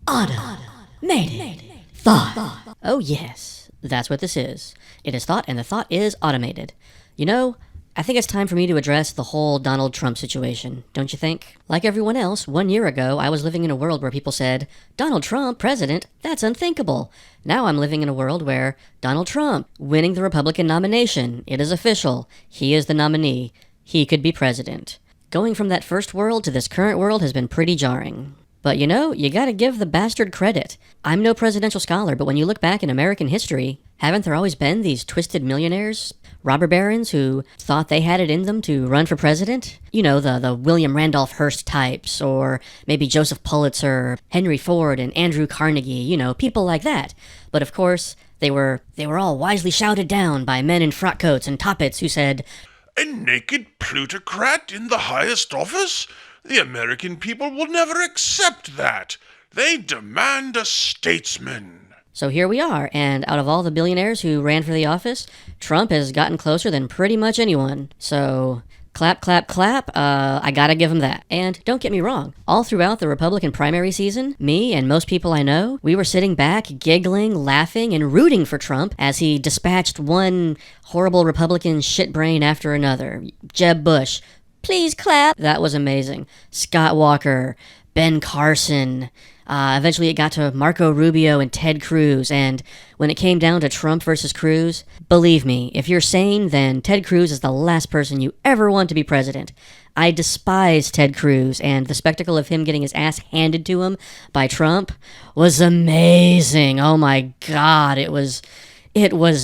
Automated thought. Oh, yes, that's what this is. It is thought, and the thought is automated. You know, I think it's time for me to address the whole Donald Trump situation, don't you think? Like everyone else, 1 year ago, I was living in a world where people said, Donald Trump, president, that's unthinkable. Now I'm living in a world where Donald Trump, winning the Republican nomination, it is official. He is the nominee. He could be president. Going from that first world to this current world has been pretty jarring. But you know, you gotta give the bastard credit. I'm no presidential scholar, but when you look back in American history, haven't there always been these twisted millionaires? Robber barons who thought they had it in them to run for president? You know, the William Randolph Hearst types, or maybe Joseph Pulitzer, Henry Ford, and Andrew Carnegie, you know, people like that. But of course, they were all wisely shouted down by men in frock coats and toppets who said, "A naked plutocrat in the highest office? The American people will never accept that. They demand a statesman." So here we are, and out of all the billionaires who ran for the office, Trump has gotten closer than pretty much anyone. So, clap, clap, clap, I gotta give him that. And don't get me wrong, all throughout the Republican primary season, me and most people I know, we were sitting back, giggling, laughing, and rooting for Trump as he dispatched one horrible Republican shitbrain after another. Jeb Bush, please clap. That was amazing. Scott Walker, Ben Carson. Eventually it got to Marco Rubio and Ted Cruz, and when it came down to Trump versus Cruz, believe me, if you're sane, then Ted Cruz is the last person you ever want to be president. I despise Ted Cruz, and the spectacle of him getting his ass handed to him by Trump was amazing. Oh my God, it was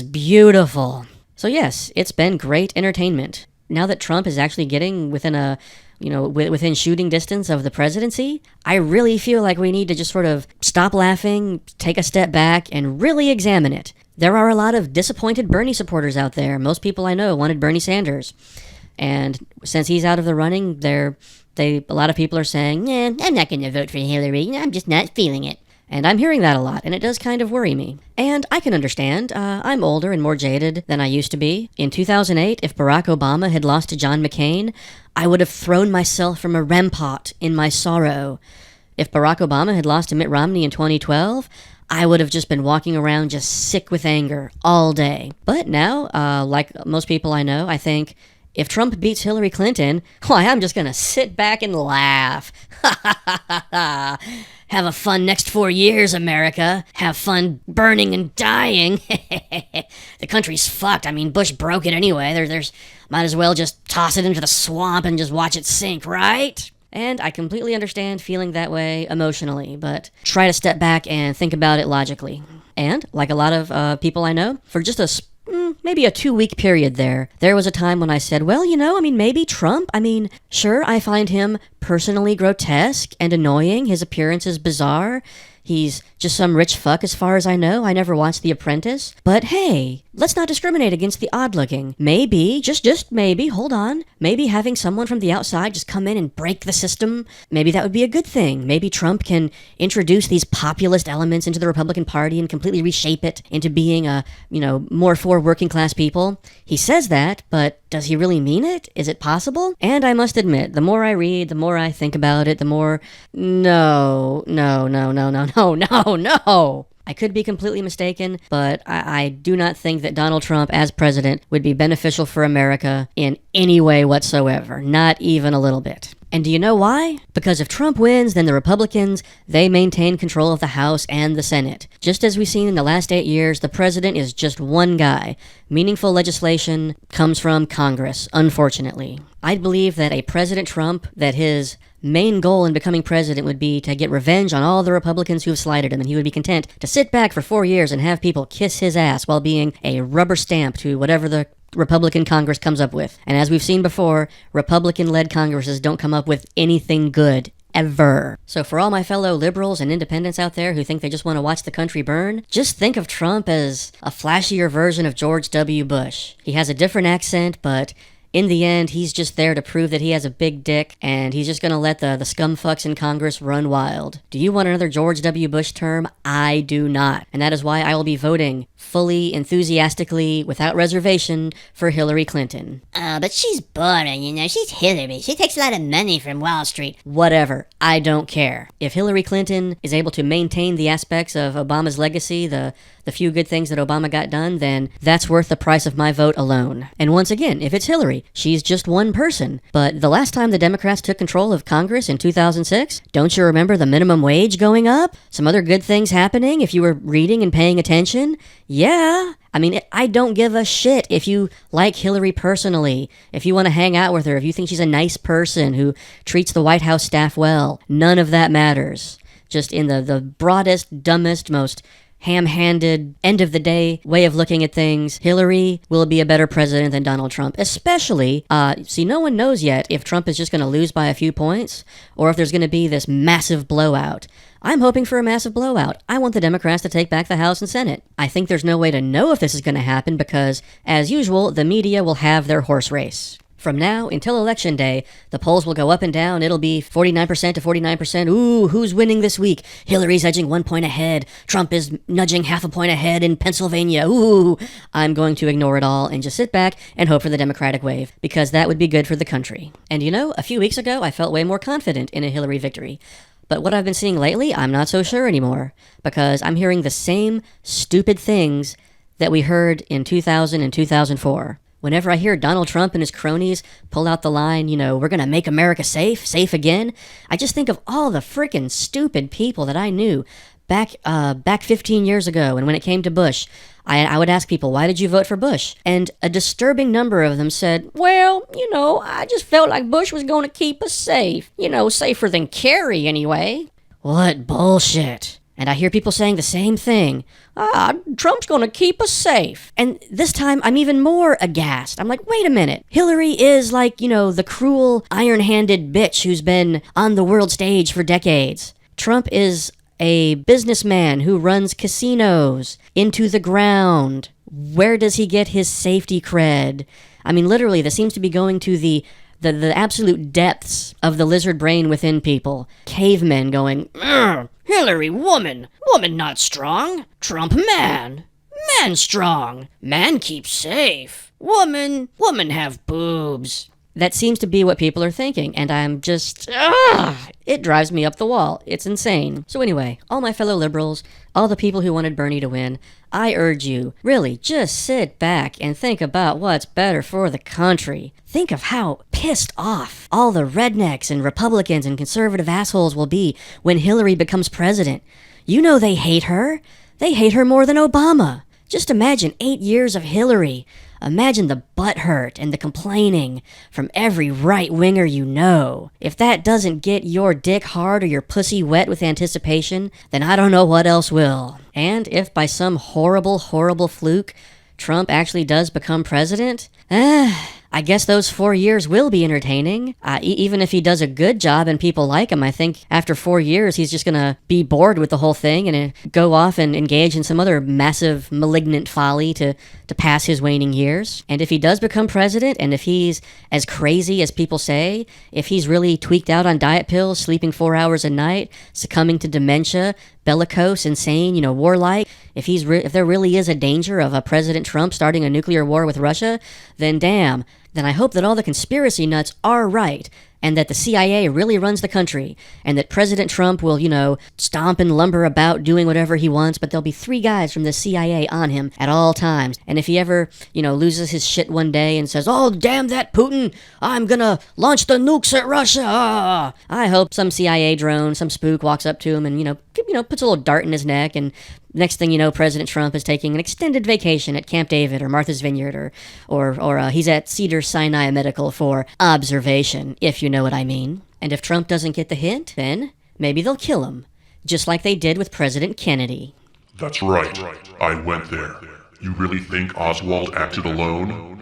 beautiful. So yes, it's been great entertainment. Now that Trump is actually getting within shooting distance of the presidency, I really feel like we need to just sort of stop laughing, take a step back, and really examine it. There are a lot of disappointed Bernie supporters out there. Most people I know wanted Bernie Sanders. And since he's out of the running, a lot of people are saying, I'm not going to vote for Hillary. I'm just not feeling it. And I'm hearing that a lot, and it does kind of worry me. And I can understand. I'm older and more jaded than I used to be. In 2008, if Barack Obama had lost to John McCain, I would have thrown myself from a rampart in my sorrow. If Barack Obama had lost to Mitt Romney in 2012, I would have just been walking around just sick with anger all day. But now, like most people I know, I think, if Trump beats Hillary Clinton, why, I'm just gonna sit back and laugh. Ha ha ha ha ha. Have a fun next 4 years, America. Have fun burning and dying. The country's fucked. I mean, Bush broke it anyway. There's might as well just toss it into the swamp and just watch it sink, right? And I completely understand feeling that way emotionally, but try to step back and think about it logically. And, like a lot of people I know, for just maybe a 2-week period there was a time when I said, well, maybe Trump, sure, I find him personally grotesque and annoying. His appearance is bizarre. He's just some rich fuck as far as I know. I never watched The Apprentice. But hey, let's not discriminate against the odd-looking. Maybe, just maybe, hold on. Maybe having someone from the outside just come in and break the system, maybe that would be a good thing. Maybe Trump can introduce these populist elements into the Republican Party and completely reshape it into being more for working class people. He says that, but does he really mean it? Is it possible? And I must admit, the more I read, the more I think about it, the more... No. I could be completely mistaken, but I do not think that Donald Trump as president would be beneficial for America in any way whatsoever. Not even a little bit. And do you know why? Because if Trump wins, then the Republicans, they maintain control of the House and the Senate. Just as we've seen in the last 8 years, the president is just one guy. Meaningful legislation comes from Congress, unfortunately. I'd believe that a President Trump, that his main goal in becoming president would be to get revenge on all the Republicans who have slighted him, and he would be content to sit back for 4 years and have people kiss his ass while being a rubber stamp to whatever the Republican Congress comes up with. And as we've seen before, Republican-led Congresses don't come up with anything good, ever. So for all my fellow liberals and independents out there who think they just want to watch the country burn, just think of Trump as a flashier version of George W. Bush. He has a different accent, but in the end, he's just there to prove that he has a big dick, and he's just gonna let the scumfucks in Congress run wild. Do you want another George W. Bush term? I do not. And that is why I will be voting fully, enthusiastically, without reservation, for Hillary Clinton. But she's boring, she's Hillary. She takes a lot of money from Wall Street. Whatever. I don't care. If Hillary Clinton is able to maintain the aspects of Obama's legacy, the few good things that Obama got done, then that's worth the price of my vote alone. And once again, if it's Hillary, she's just one person. But the last time the Democrats took control of Congress in 2006, don't you remember the minimum wage going up? Some other good things happening if you were reading and paying attention? Yeah. I mean, I don't give a shit if you like Hillary personally, if you want to hang out with her, if you think she's a nice person who treats the White House staff well. None of that matters. Just in the broadest, dumbest, most ham-handed, end-of-the-day way of looking at things, Hillary will be a better president than Donald Trump. Especially, see, no one knows yet if Trump is just going to lose by a few points, or if there's going to be this massive blowout. I'm hoping for a massive blowout. I want the Democrats to take back the House and Senate. I think there's no way to know if this is going to happen because, as usual, the media will have their horse race. From now until Election Day, the polls will go up and down. It'll be 49% to 49%. Ooh, who's winning this week? Hillary's edging 1 point ahead. Trump is nudging half a point ahead in Pennsylvania. Ooh, I'm going to ignore it all and just sit back and hope for the Democratic wave, because that would be good for the country. And you know, a few weeks ago, I felt way more confident in a Hillary victory. But what I've been seeing lately, I'm not so sure anymore, because I'm hearing the same stupid things that we heard in 2000 and 2004. Whenever I hear Donald Trump and his cronies pull out the line, you know, we're gonna make America safe again, I just think of all the frickin' stupid people that I knew back 15 years ago. And when it came to Bush, I would ask people, why did you vote for Bush? And a disturbing number of them said, well, you know, I just felt like Bush was gonna keep us safe. You know, safer than Kerry anyway. What bullshit. And I hear people saying the same thing. Trump's gonna keep us safe. And this time, I'm even more aghast. I'm like, wait a minute. Hillary is like, you know, the cruel, iron-handed bitch who's been on the world stage for decades. Trump is a businessman who runs casinos into the ground. Where does he get his safety cred? I mean, literally, this seems to be going to the absolute depths of the lizard brain within people. Cavemen going, Hillary, woman not strong. Trump, man strong. Man keeps safe. Woman have boobs. That seems to be what people are thinking, and I'm just, it drives me up the wall. It's insane. So anyway, all my fellow liberals, all the people who wanted Bernie to win, I urge you, really, just sit back and think about what's better for the country. Think of how pissed off all the rednecks and Republicans and conservative assholes will be when Hillary becomes president. You know they hate her. They hate her more than Obama. Just imagine 8 years of Hillary. Imagine the butthurt and the complaining from every right-winger you know. If that doesn't get your dick hard or your pussy wet with anticipation, then I don't know what else will. And if by some horrible, horrible fluke, Trump actually does become president, I guess those 4 years will be entertaining. Even if he does a good job and people like him, I think after 4 years he's just gonna be bored with the whole thing and go off and engage in some other massive malignant folly to pass his waning years. And if he does become president, and if he's as crazy as people say, if he's really tweaked out on diet pills, sleeping 4 hours a night, succumbing to dementia, bellicose, insane, warlike, if there really is a danger of a President Trump starting a nuclear war with Russia, then damn, then I hope that all the conspiracy nuts are right, and that the CIA really runs the country, and that President Trump will, stomp and lumber about doing whatever he wants, but there'll be 3 guys from the CIA on him at all times. And if he ever, loses his shit one day and says, oh, damn that Putin, I'm gonna launch the nukes at Russia, I hope some CIA drone, some spook walks up to him and, puts a little dart in his neck, and next thing you know, President Trump is taking an extended vacation at Camp David or Martha's Vineyard, or he's at Cedars-Sinai Medical for observation, if you know what I mean. And if Trump doesn't get the hint, then maybe they'll kill him, just like they did with President Kennedy. That's right. I went there. You really think Oswald acted alone?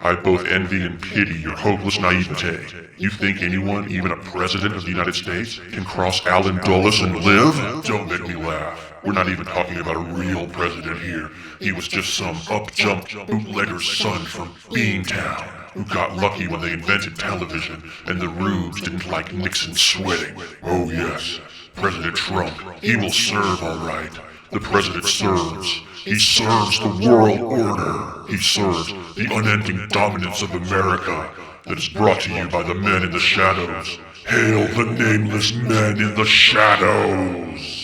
I both envy and pity your hopeless naivete. You think anyone, even a president of the United States, can cross Alan Dulles and live? Don't make me laugh. We're not even talking about a real president here. He was just some up-jumped bootlegger's son from Beantown who got lucky when they invented television and the rubes didn't like Nixon sweating. Oh yes, President Trump, he will serve all right. The president serves. He serves the world order. He serves the unending dominance of America that is brought to you by the men in the shadows. Hail the nameless men in the shadows!